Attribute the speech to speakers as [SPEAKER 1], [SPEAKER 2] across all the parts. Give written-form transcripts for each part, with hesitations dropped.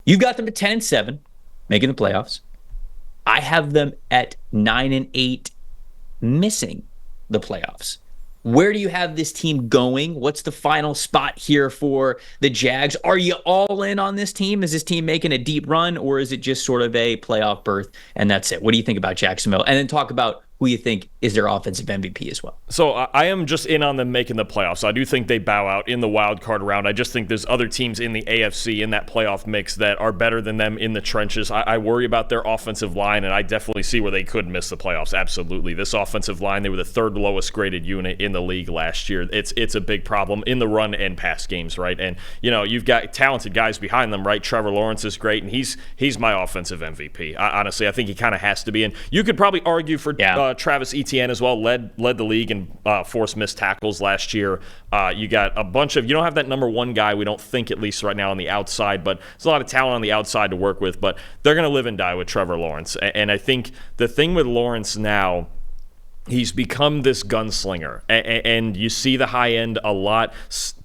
[SPEAKER 1] You've got them at 10-7, making the playoffs. I have them at 9-8, missing the playoffs. Where do you have this team going? What's the final spot here for the Jags? Are you all in on this team? Is this team making a deep run, or is it just sort of a playoff berth and that's it? What do you think about Jacksonville? And then talk about who you think is their offensive MVP as well.
[SPEAKER 2] So I am just in on them making the playoffs. I do think they bow out in the wild card round. I just think there's other teams in the AFC in that playoff mix that are better than them in the trenches. I worry about their offensive line, and I definitely see where they could miss the playoffs. Absolutely. This offensive line, they were the third lowest graded unit in the league last year. It's a big problem in the run and pass games, right? And, you've got talented guys behind them, right? Trevor Lawrence is great, and he's my offensive MVP. Honestly, I think he kind of has to be. And you could probably argue for Travis Etienne as well, led the league in forced missed tackles last year. You got a bunch of, you don't have that number one guy, we don't think, at least right now, on the outside, but there's a lot of talent on the outside to work with, but they're going to live and die with Trevor Lawrence. And I think the thing with Lawrence now, he's become this gunslinger, and you see the high end a lot,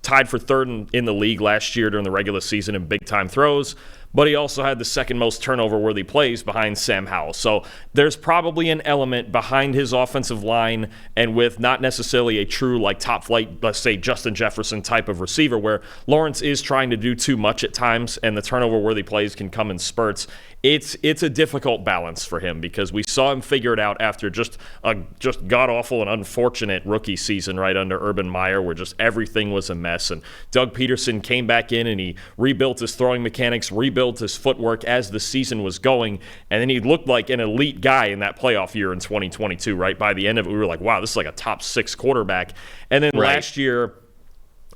[SPEAKER 2] tied for third in the league last year during the regular season in big-time throws. But he also had the second most turnover-worthy plays behind Sam Howell. So there's probably an element behind his offensive line, and with not necessarily a true top flight, let's say Justin Jefferson type of receiver, where Lawrence is trying to do too much at times, and the turnover-worthy plays can come in spurts. It's a difficult balance for him, because we saw him figure it out after just a god-awful and unfortunate rookie season right under Urban Meyer, where just everything was a mess. And Doug Peterson came back in and he rebuilt his throwing mechanics, rebuilt his footwork as the season was going, and then he looked like an elite guy in that playoff year in 2022, right? By the end of it, we were like, wow, this is like a top 6 quarterback. And then last year,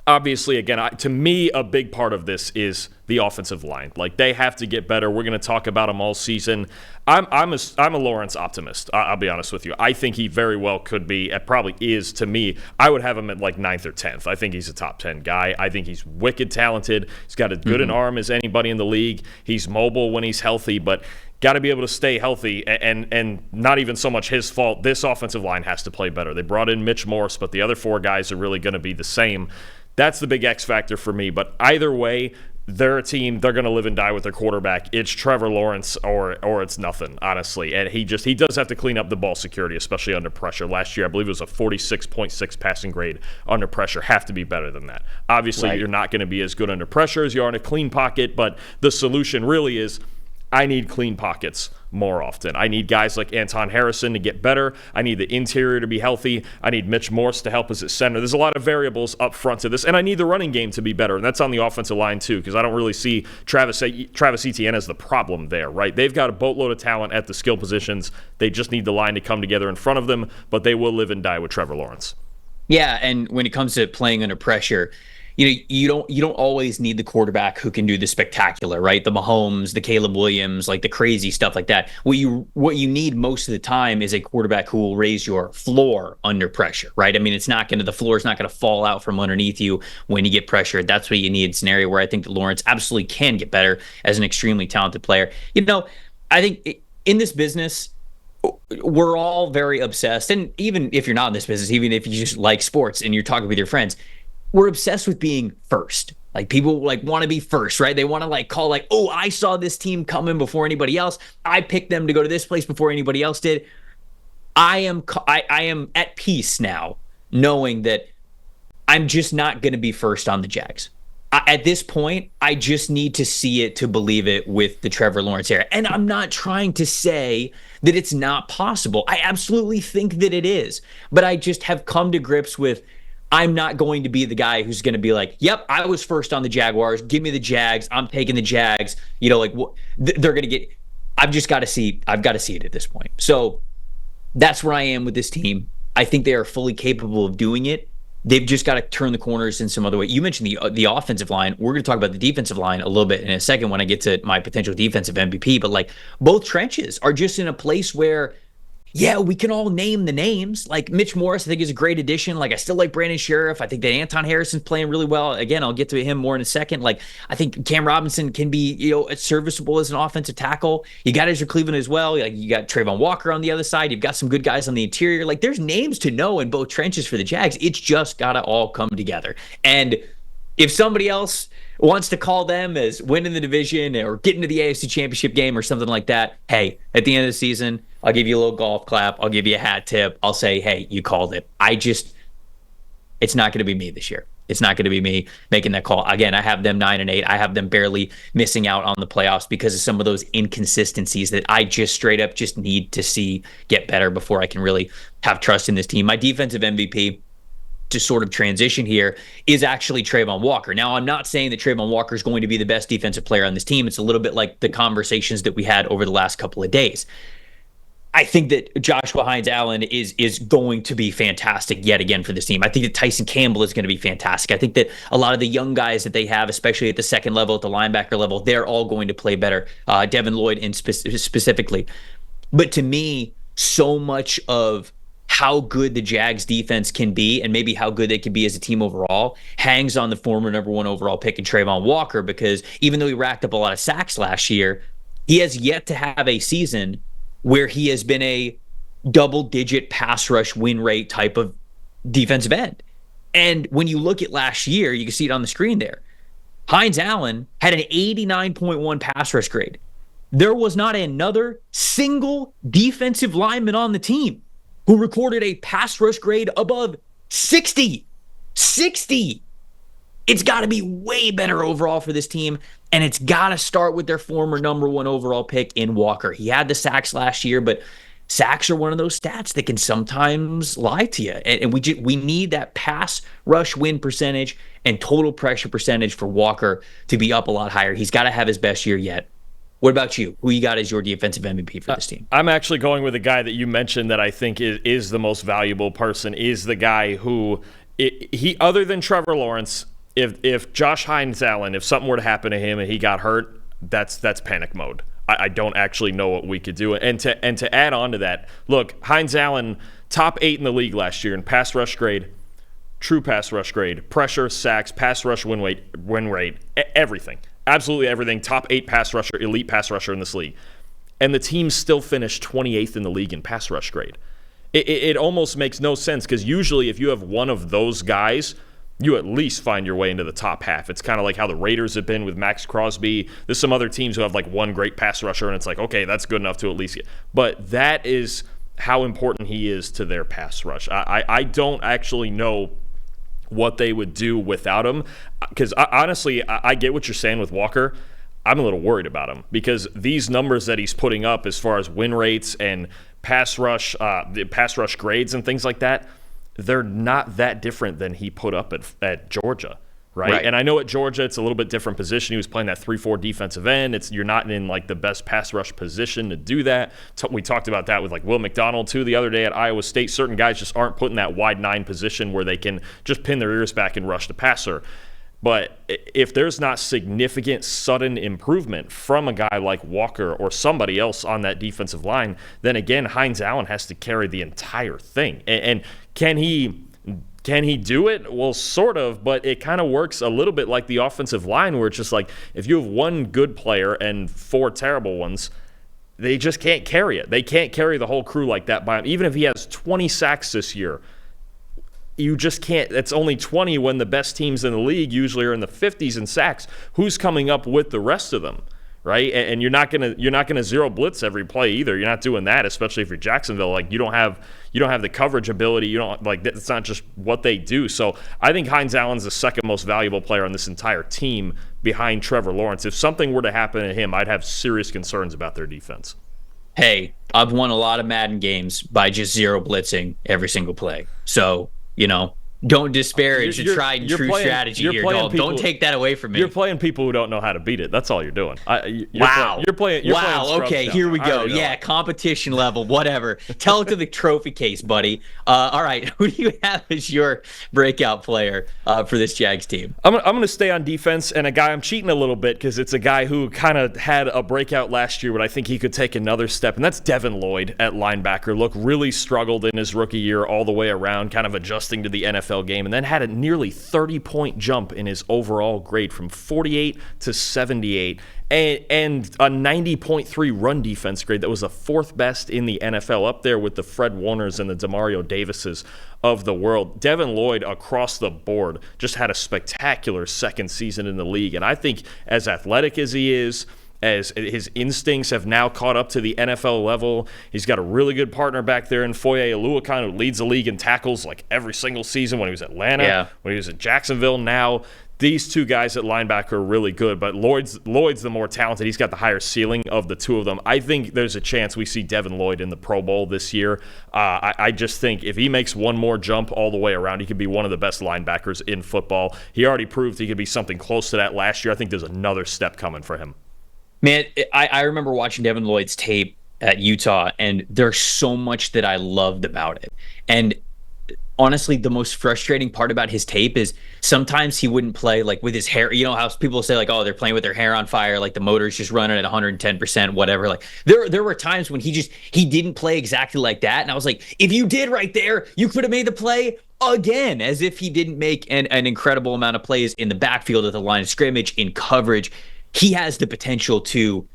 [SPEAKER 2] obviously, again, to me, a big part of this is the offensive line. They have to get better. We're going to talk about them all season. I'm a Lawrence optimist. I'll be honest with you. I think he very well could be. It probably is to me. I would have him at 9th or 10th. I think he's a top 10 guy. I think he's wicked talented. He's got as good an arm as anybody in the league. He's mobile when he's healthy, but got to be able to stay healthy, and not even so much his fault. This offensive line has to play better. They brought in Mitch Morse, but the other 4 guys are really going to be the same. That's the big X factor for me. But either way, they're a team, they're going to live and die with their quarterback. It's Trevor Lawrence or it's nothing, honestly. And he does have to clean up the ball security, especially under pressure. Last year, I believe it was a 46.6 passing grade under pressure. Have to be better than that. Obviously, You're not going to be as good under pressure as you are in a clean pocket, but the solution really is, I need clean pockets more often. I need guys like Anton Harrison to get better. I need the interior to be healthy. I need Mitch Morse to help us at center. There's a lot of variables up front to this, and I need the running game to be better, and that's on the offensive line too, because I don't really see Travis Etienne as the problem there, right? They've got a boatload of talent at the skill positions. They just need the line to come together in front of them, but they will live and die with Trevor Lawrence.
[SPEAKER 1] Yeah, and when it comes to playing under pressure, you don't always need the quarterback who can do the spectacular, right? The Mahomes, the Caleb Williams, the crazy stuff like that. What you need most of the time is a quarterback who will raise your floor under pressure, right? I mean, the floor is not going to fall out from underneath you when you get pressured. That's what you need. It's an area where I think that Lawrence absolutely can get better as an extremely talented player. I think in this business, we're all very obsessed, and even if you're not in this business, even if you just like sports and you're talking with your friends, we're obsessed with being first. People want to be first, right? They want to call oh, I saw this team coming before anybody else. I picked them to go to this place before anybody else did. I am at peace now knowing that I'm just not going to be first on the Jags. At this point, I just need to see it to believe it with the Trevor Lawrence era. And I'm not trying to say that it's not possible. I absolutely think that it is. But I just have come to grips with, I'm not going to be the guy who's going to be yep, I was first on the Jaguars. Give me the Jags. I'm taking the Jags. They're going to get. I've got to see it at this point. So that's where I am with this team. I think they are fully capable of doing it. They've just got to turn the corners in some other way. You mentioned the offensive line. We're going to talk about the defensive line a little bit in a second when I get to my potential defensive MVP. But both trenches are just in a place where, yeah, we can all name the names. Mitch Morris, I think, is a great addition. I still like Brandon Sheriff. I think that Anton Harrison's playing really well. Again, I'll get to him more in a second. I think Cam Robinson can be, serviceable as an offensive tackle. You got Ezra Cleveland as well. You got Trayvon Walker on the other side. You've got some good guys on the interior. There's names to know in both trenches for the Jags. It's just got to all come together. And if somebody else wants to call them as winning the division or getting to the AFC Championship game or something like that, hey, at the end of the season, I'll give you a little golf clap. I'll give you a hat tip. I'll say, hey, you called it. It's not going to be me this year. It's not going to be me making that call. Again, I have them 9-8. I have them barely missing out on the playoffs because of some of those inconsistencies that I just straight up just need to see get better before I can really have trust in this team. My defensive MVP, to sort of transition here, is actually Trayvon Walker. Now, I'm not saying that Trayvon Walker is going to be the best defensive player on this team. It's a little bit like the conversations that we had over the last couple of days. I think that Joshua Hines-Allen is going to be fantastic yet again for this team. I think that Tyson Campbell is going to be fantastic. I think that a lot of the young guys that they have, especially at the second level, at the linebacker level, they're all going to play better. Devin Lloyd specifically. But to me, so much of how good the Jags defense can be and maybe how good they can be as a team overall hangs on the former number 1 overall pick in Trayvon Walker, because even though he racked up a lot of sacks last year, he has yet to have a season where he has been a double-digit pass rush win rate type of defensive end. And when you look at last year, you can see it on the screen there. Hines-Allen had an 89.1 pass rush grade. There was not another single defensive lineman on the team who recorded a pass rush grade above 60. 60! It's got to be way better overall for this team, and it's got to start with their former number 1 overall pick in Walker. He had the sacks last year, but sacks are one of those stats that can sometimes lie to you. And we need that pass rush win percentage and total pressure percentage for Walker to be up a lot higher. He's got to have his best year yet. What about you? Who you got as your defensive MVP for this team?
[SPEAKER 2] I'm actually going with a guy that you mentioned that I think is the most valuable person, is the guy who, he other than Trevor Lawrence, if Josh Hines-Allen, if something were to happen to him and he got hurt, that's panic mode. I don't actually know what we could do. And to add on to that, look, Hines-Allen, top 8 in the league last year in pass rush grade, true pass rush grade, pressure, sacks, pass rush win rate, everything. Absolutely everything. Top 8 pass rusher, elite pass rusher in this league. And the team still finished 28th in the league in pass rush grade. It almost makes no sense, because usually if you have one of those guys, you at least find your way into the top half. It's kind of like how the Raiders have been with Max Crosby. There's some other teams who have like one great pass rusher, and it's like, okay, that's good enough to at least get. But that is how important he is to their pass rush. I don't actually know what they would do without him, because honestly, I get what you're saying with Walker. I'm a little worried about him, because these numbers that he's putting up as far as win rates and pass rush grades and things like that, they're not that different than he put up at Georgia, right? And I know at Georgia it's a little bit different position. He was playing that 3-4 defensive end. You're not in like the best pass rush position to do that. We talked about that with like Will McDonald too the other day at Iowa State. Certain guys just aren't put in that wide 9 position where they can just pin their ears back and rush the passer. But if there's not significant sudden improvement from a guy like Walker or somebody else on that defensive line, then again, Hines-Allen has to carry the entire thing. And can he do it? Well, sort of, but it kind of works a little bit like the offensive line, where it's just like if you have one good player and 4 terrible ones, they just can't carry it. They can't carry the whole crew like that by him. Even if he has 20 sacks this year, you just can't. It's only 20 when the best teams in the league usually are in the 50s in sacks. Who's coming up with the rest of them, right? And you're not gonna zero blitz every play either. You're not doing that, especially if you're Jacksonville. Like you don't have the coverage ability. You don't like it's not just what they do. So I think Hines-Allen's the second most valuable player on this entire team behind Trevor Lawrence. If something were to happen to him, I'd have serious concerns about their defense.
[SPEAKER 1] Hey, I've won a lot of Madden games by just zero blitzing every single play. So, don't disparage the tried and true strategy here. Don't take that away from me.
[SPEAKER 2] You're playing people who don't know how to beat it. That's all you're doing.
[SPEAKER 1] You're playing. Okay, here we go. Yeah, competition level, whatever. Tell it to the trophy case, buddy. All right, who do you have as your breakout player for this Jags team?
[SPEAKER 2] I'm going to stay on defense, and a guy I'm cheating a little bit because it's a guy who kind of had a breakout last year, but I think he could take another step, and that's Devin Lloyd at linebacker. Look, really struggled in his rookie year all the way around, kind of adjusting to the NFL. NFL game, and then had a nearly 30-point jump in his overall grade from 48 to 78, and a 90.3 run defense grade that was the fourth best in the NFL, up there with the Fred Warners and the Demario Davises of the world. Devin Lloyd, across the board, just had a spectacular second season in the league, and I think as athletic as he is, as his instincts have now caught up to the NFL level. He's got a really good partner back there in Foye Oluokun, who leads the league in tackles like every single season when he was at Atlanta, when he was at Jacksonville. Now, these two guys at linebacker are really good, but Lloyd's the more talented. He's got the higher ceiling of the two of them. I think there's a chance we see Devin Lloyd in the Pro Bowl this year. I just think if he makes one more jump all the way around, he could be one of the best linebackers in football. He already proved he could be something close to that last year. I think there's another step coming for him.
[SPEAKER 1] Man, I remember watching Devin Lloyd's tape at Utah, and there's so much that I loved about it. And honestly, the most frustrating part about his tape is sometimes he wouldn't play like with his hair. You know how people say like, oh, they're playing with their hair on fire, like the motor's just running at 110%, whatever. Like there were times when he didn't play exactly like that. And I was like, if you did right there, you could have made the play again, as if he didn't make an incredible amount of plays in the backfield at the line of scrimmage, in coverage. He has the potential to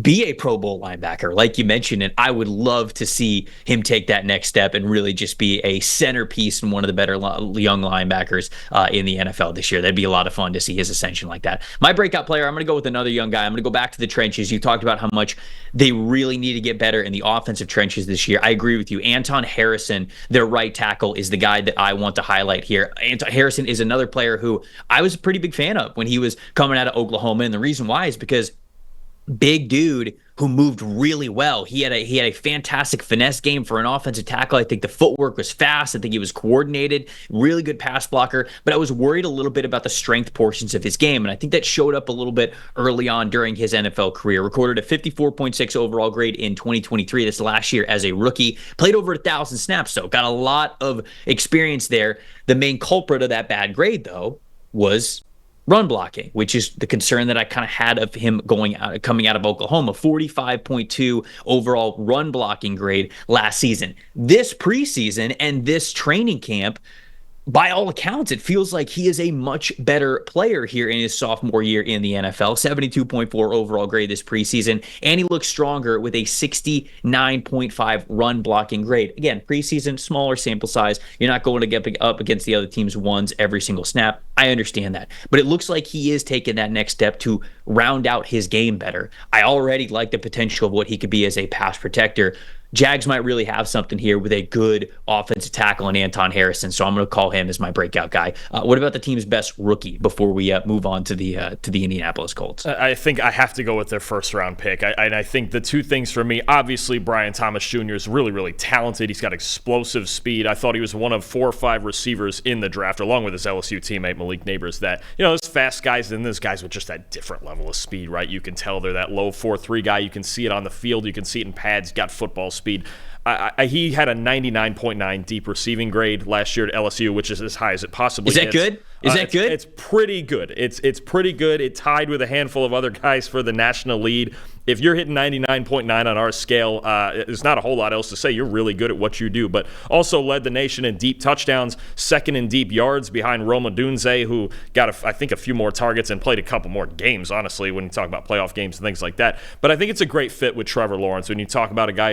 [SPEAKER 1] be a Pro Bowl linebacker, like you mentioned, and I would love to see him take that next step and really just be a centerpiece and one of the better young linebackers in the NFL this year. That'd be a lot of fun to see his ascension like that. My breakout player, I'm going to go with another young guy. I'm going to go back to the trenches. You talked about how much they really need to get better in the offensive trenches this year. I agree with you. Anton Harrison, their right tackle, is the guy that I want to highlight here. Anton Harrison is another player who I was a pretty big fan of when he was coming out of Oklahoma, and the reason why is because big dude who moved really well. He had a fantastic finesse game for an offensive tackle. I think the footwork was fast. I think he was coordinated, really good pass blocker, but I was worried a little bit about the strength portions of his game, and I think that showed up a little bit early on during his NFL career. Recorded a 54.6 overall grade in 2023, this last year as a rookie. Played over 1,000 snaps, so got a lot of experience there. The main culprit of that bad grade, though, was run blocking, which is the concern that I kind of had of him coming out of Oklahoma. 45.2 overall run blocking grade last season. This preseason and this training camp, by all accounts, it feels like he is a much better player here in his sophomore year in the NFL. 72.4 overall grade this preseason, and he looks stronger with a 69.5 run blocking grade. Again, preseason, smaller sample size. You're not going to get up against the other team's ones every single snap. I understand that. But it looks like he is taking that next step to round out his game better. I already like the potential of what he could be as a pass protector. Jags might really have something here with a good offensive tackle in Anton Harrison, so I'm going to call him as my breakout guy. What about the team's best rookie before we move on to the Indianapolis Colts?
[SPEAKER 2] I think I have to go with their first-round pick. I think the two things for me, obviously Brian Thomas Jr. is really, really talented. He's got explosive speed. I thought he was one of 4 or 5 receivers in the draft, along with his LSU teammate Malik Neighbors, that, there's fast guys and there's guys with just that different level of speed, right? You can tell they're that low 4.3 guy. You can see it on the field. You can see it in pads. Got football speed. He had a 99.9 deep receiving grade last year at LSU, which is as high as it possibly
[SPEAKER 1] is. Is that good? Is that good?
[SPEAKER 2] It's pretty good. It's pretty good. It tied with a handful of other guys for the national lead. If you're hitting 99.9 on our scale, there's not a whole lot else to say. You're really good at what you do, but also led the nation in deep touchdowns, second in deep yards behind Roma Dunze, who got, I think, a few more targets and played a couple more games, honestly, when you talk about playoff games and things like that. But I think it's a great fit with Trevor Lawrence when you talk about a guy,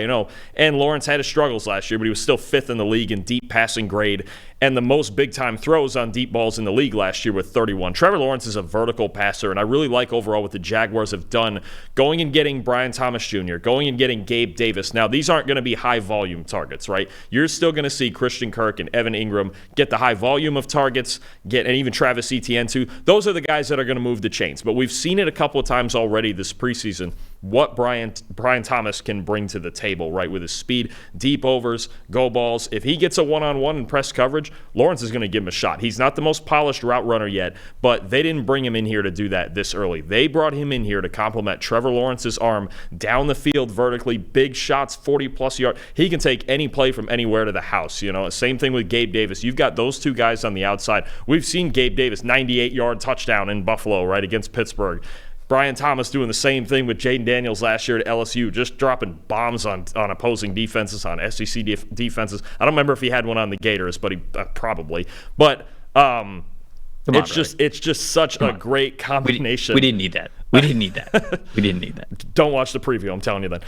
[SPEAKER 2] and Lawrence had his struggles last year, but he was still 5th in the league in deep passing grade and the most big-time throws on deep balls in the league last year with 31. Trevor Lawrence is a vertical passer, and I really like overall what the Jaguars have done, going and getting Brian Thomas Jr., going and getting Gabe Davis. Now, these aren't going to be high-volume targets, right? You're still going to see Christian Kirk and Evan Ingram get the high volume of targets, and even Travis Etienne too. Those are the guys that are going to move the chains. But we've seen it a couple of times already this preseason, what Brian Thomas can bring to the table, right, with his speed, deep overs, go balls. If he gets a one-on-one in press coverage, Lawrence is going to give him a shot. He's not the most polished route runner yet, but they didn't bring him in here to do that this early. They brought him in here to complement Trevor Lawrence's arm down the field vertically, big shots, 40-plus yards. He can take any play from anywhere to the house. Same thing with Gabe Davis. You've got those two guys on the outside. We've seen Gabe Davis 98-yard touchdown in Buffalo, right, against Pittsburgh. Brian Thomas doing the same thing with Jaden Daniels last year at LSU, just dropping bombs on opposing defenses, on SEC defenses. I don't remember if he had one on the Gators, but he probably. But it's just such a great combination.
[SPEAKER 1] We didn't need that. We didn't need that. We didn't need that.
[SPEAKER 2] Don't watch the preview. I'm telling you that.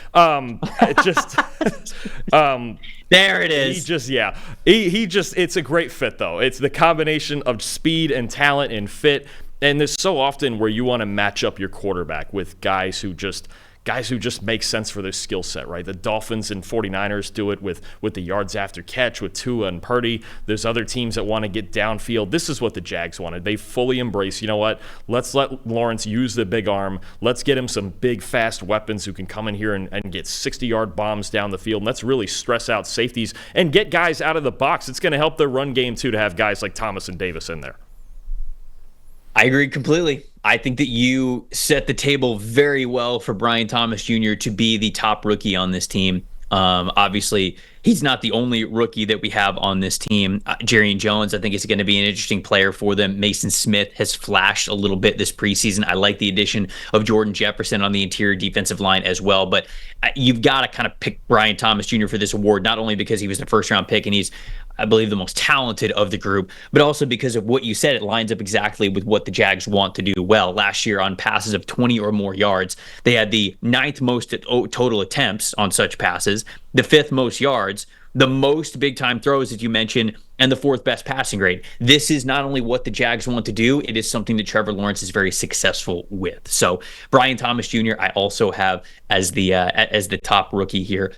[SPEAKER 2] It just.
[SPEAKER 1] There it is.
[SPEAKER 2] He just. It's a great fit though. It's the combination of speed and talent and fit. And there's so often where you want to match up your quarterback with guys who just make sense for their skill set, right? The Dolphins and 49ers do it with the yards after catch with Tua and Purdy. There's other teams that want to get downfield. This is what the Jags wanted. They fully embrace, you know what? Let's let Lawrence use the big arm. Let's get him some big, fast weapons who can come in here and get 60-yard bombs down the field. And let's really stress out safeties and get guys out of the box. It's going to help their run game, too, to have guys like Thomas and Davis in there.
[SPEAKER 1] I agree completely. I think that you set the table very well for Brian Thomas Jr. to be the top rookie on this team. Obviously, he's not the only rookie that we have on this team. Jerry Jones, I think, is going to be an interesting player for them. Mason Smith has flashed a little bit this preseason. I like the addition of Jordan Jefferson on the interior defensive line as well. But you've got to kind of pick Brian Thomas Jr. for this award, not only because he was the first-round pick and he's, I believe, the most talented of the group, but also because of what you said. It lines up exactly with what the Jags want to do well. Last year, on passes of 20 or more yards, they had the 9th most total attempts on such passes, the 5th most yards, the most big-time throws, as you mentioned, and the 4th best passing grade. This is not only what the Jags want to do, it is something that Trevor Lawrence is very successful with. So Brian Thomas Jr., I also have as the top rookie here.